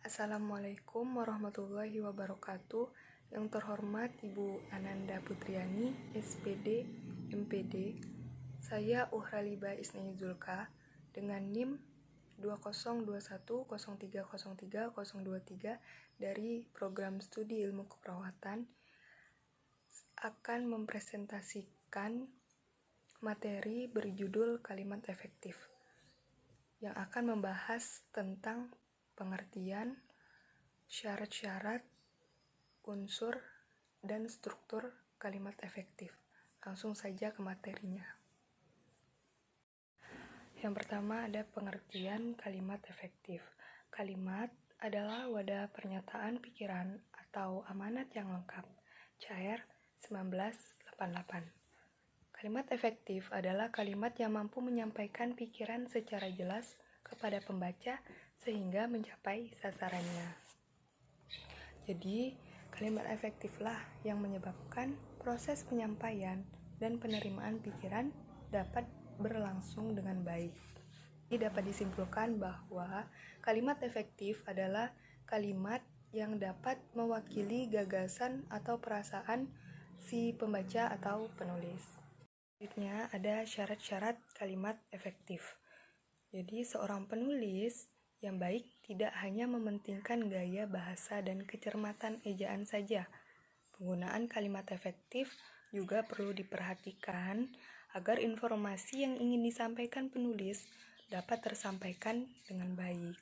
Assalamualaikum warahmatullahi wabarakatuh. Yang terhormat Ibu Ananda Putriani, SPD, MPD. Saya Uhraliba Isnai Zulka dengan NIM 2021030303 dari Program Studi Ilmu Keperawatan akan mempresentasikan materi berjudul Kalimat Efektif yang akan membahas tentang pengertian, syarat-syarat, unsur, dan struktur kalimat efektif. Langsung saja ke materinya. Yang pertama ada pengertian kalimat efektif. Kalimat adalah wadah pernyataan pikiran atau amanat yang lengkap. Cair 1988. Kalimat efektif adalah kalimat yang mampu menyampaikan pikiran secara jelas kepada pembaca sehingga mencapai sasarannya. Jadi, kalimat efektiflah yang menyebabkan proses penyampaian dan penerimaan pikiran dapat berlangsung dengan baik. Ini dapat disimpulkan bahwa kalimat efektif adalah kalimat yang dapat mewakili gagasan atau perasaan si pembaca atau penulis. Selanjutnya ada syarat-syarat kalimat efektif. Jadi seorang penulis yang baik tidak hanya mementingkan gaya bahasa dan kecermatan ejaan saja. Penggunaan kalimat efektif juga perlu diperhatikan agar informasi yang ingin disampaikan penulis dapat tersampaikan dengan baik.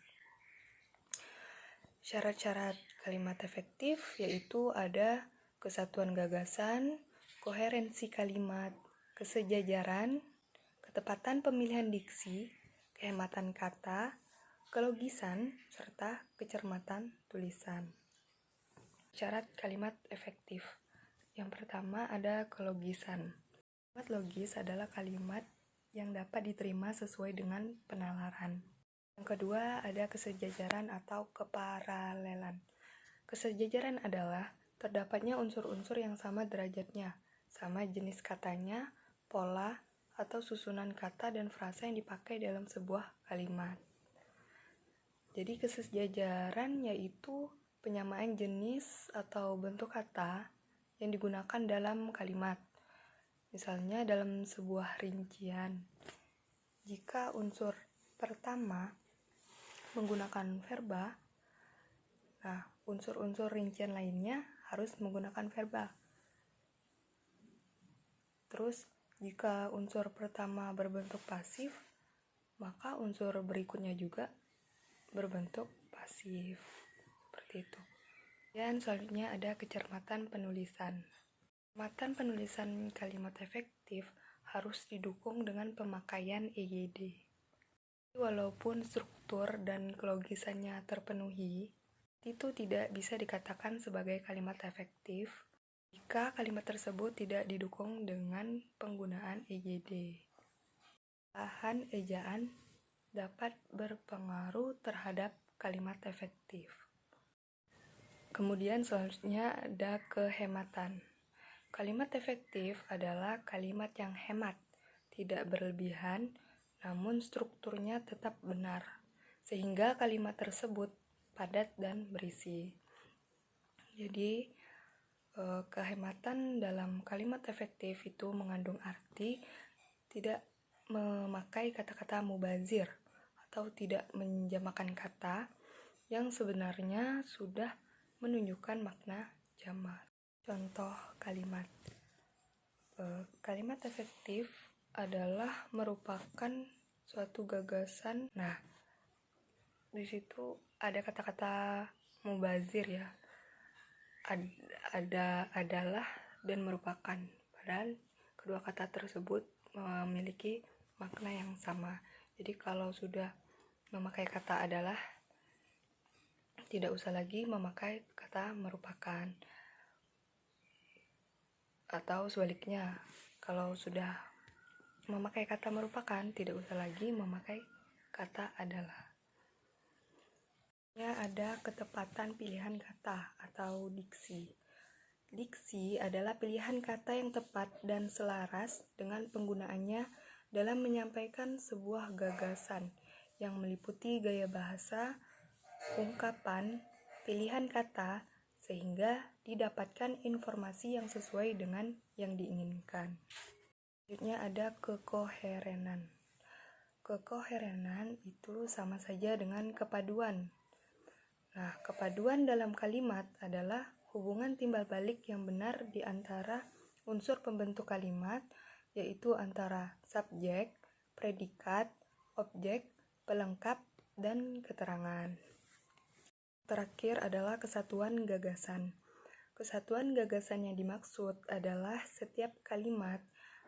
Syarat-syarat kalimat efektif yaitu ada kesatuan gagasan, koherensi kalimat, kesejajaran, ketepatan pemilihan diksi, kehematan kata, kelogisan, serta kecermatan tulisan. Syarat kalimat efektif. Yang pertama ada kelogisan. Kalimat logis adalah kalimat yang dapat diterima sesuai dengan penalaran. Yang kedua ada kesejajaran atau keparalelan. Kesejajaran adalah terdapatnya unsur-unsur yang sama derajatnya, sama jenis katanya, pola, atau susunan kata dan frasa yang dipakai dalam sebuah kalimat. Jadi kesejajaran yaitu penyamaan jenis atau bentuk kata yang digunakan dalam kalimat. Misalnya dalam sebuah rincian, jika unsur pertama menggunakan verba, nah unsur-unsur rincian lainnya harus menggunakan verba. Terus jika unsur pertama berbentuk pasif, maka unsur berikutnya juga berbentuk pasif. Seperti itu. Dan selanjutnya ada kecermatan penulisan. Kecermatan penulisan kalimat efektif harus didukung dengan pemakaian EYD. Walaupun struktur dan kelogisannya terpenuhi, itu tidak bisa dikatakan sebagai kalimat efektif jika kalimat tersebut tidak didukung dengan penggunaan EYD. Bahan ejaan dapat berpengaruh terhadap kalimat efektif. Kemudian selanjutnya ada kehematan. Kalimat efektif adalah kalimat yang hemat, tidak berlebihan, namun strukturnya tetap benar, sehingga kalimat tersebut padat dan berisi. Jadi, kehematan dalam kalimat efektif itu mengandung arti tidak memakai kata-kata mubazir atau tidak menjamakan kata yang sebenarnya sudah menunjukkan makna jamak. Contoh kalimat. Kalimat efektif adalah merupakan suatu gagasan. Nah, di situ ada kata-kata mubazir ya. Adalah dan merupakan. Padahal kedua kata tersebut memiliki makna yang sama. Jadi kalau sudah memakai kata adalah, tidak usah lagi memakai kata merupakan. Atau sebaliknya, kalau sudah memakai kata merupakan, tidak usah lagi memakai kata adalah. Ada ketepatan pilihan kata atau diksi. Diksi adalah pilihan kata yang tepat dan selaras dengan penggunaannya dalam menyampaikan sebuah gagasan yang meliputi gaya bahasa, ungkapan, pilihan kata, sehingga didapatkan informasi yang sesuai dengan yang diinginkan. Selanjutnya ada kekoherenan. Kekoherenan itu sama saja dengan kepaduan. Nah, kepaduan dalam kalimat adalah hubungan timbal balik yang benar di antara unsur pembentuk kalimat, yaitu antara subjek, predikat, objek, pelengkap, dan keterangan. Terakhir adalah kesatuan gagasan. Kesatuan gagasan yang dimaksud adalah setiap kalimat,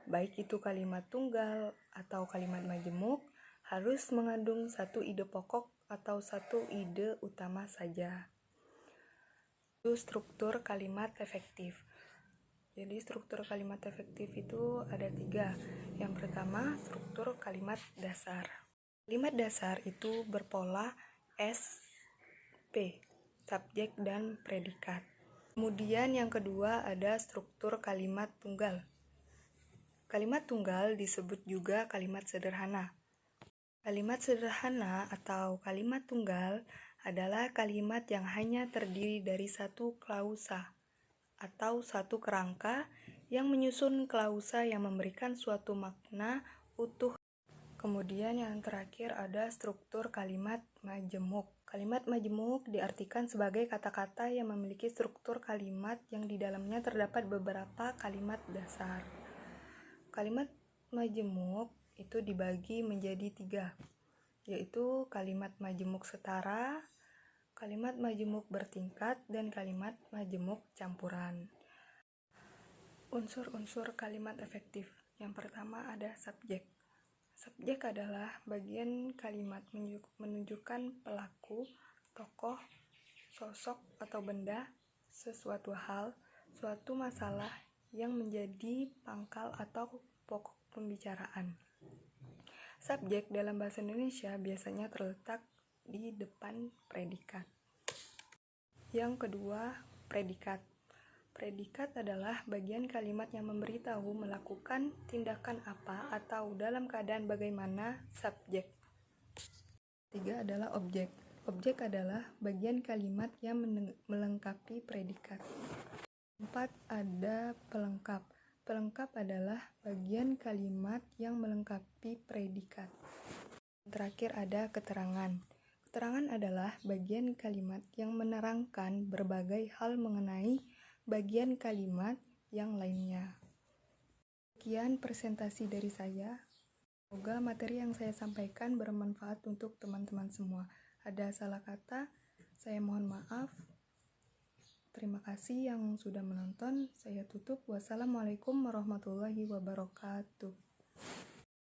baik itu kalimat tunggal atau kalimat majemuk, harus mengandung satu ide pokok atau satu ide utama saja. Itu struktur kalimat efektif. Jadi struktur kalimat efektif itu ada 3. Yang pertama, struktur kalimat dasar. Kalimat dasar itu berpola SP, subjek dan predikat. Kemudian yang kedua ada struktur kalimat tunggal. Kalimat tunggal disebut juga kalimat sederhana. Kalimat sederhana atau kalimat tunggal adalah kalimat yang hanya terdiri dari satu klausa atau satu kerangka yang menyusun klausa yang memberikan suatu makna utuh. Kemudian yang terakhir ada struktur kalimat majemuk. Kalimat majemuk diartikan sebagai kata-kata yang memiliki struktur kalimat yang di dalamnya terdapat beberapa kalimat dasar. Kalimat majemuk itu dibagi menjadi 3, yaitu kalimat majemuk setara, kalimat majemuk bertingkat, dan kalimat majemuk campuran. Unsur-unsur kalimat efektif. Yang pertama ada subjek. Subjek adalah bagian kalimat menunjukkan pelaku, tokoh, sosok atau benda, sesuatu hal, suatu masalah yang menjadi pangkal atau pokok pembicaraan. Subjek dalam bahasa Indonesia biasanya terletak di depan predikat. Yang kedua, predikat. Predikat adalah bagian kalimat yang memberitahu melakukan tindakan apa atau dalam keadaan bagaimana subjek. 3 adalah objek. Objek adalah bagian kalimat yang melengkapi predikat. 4 ada pelengkap. Pelengkap adalah bagian kalimat yang melengkapi predikat. Terakhir ada keterangan. Keterangan adalah bagian kalimat yang menerangkan berbagai hal mengenai bagian kalimat yang lainnya. Sekian presentasi dari saya. Semoga materi yang saya sampaikan bermanfaat untuk teman-teman semua. Ada salah kata, saya mohon maaf. Terima kasih yang sudah menonton. Saya tutup. Wassalamualaikum warahmatullahi wabarakatuh.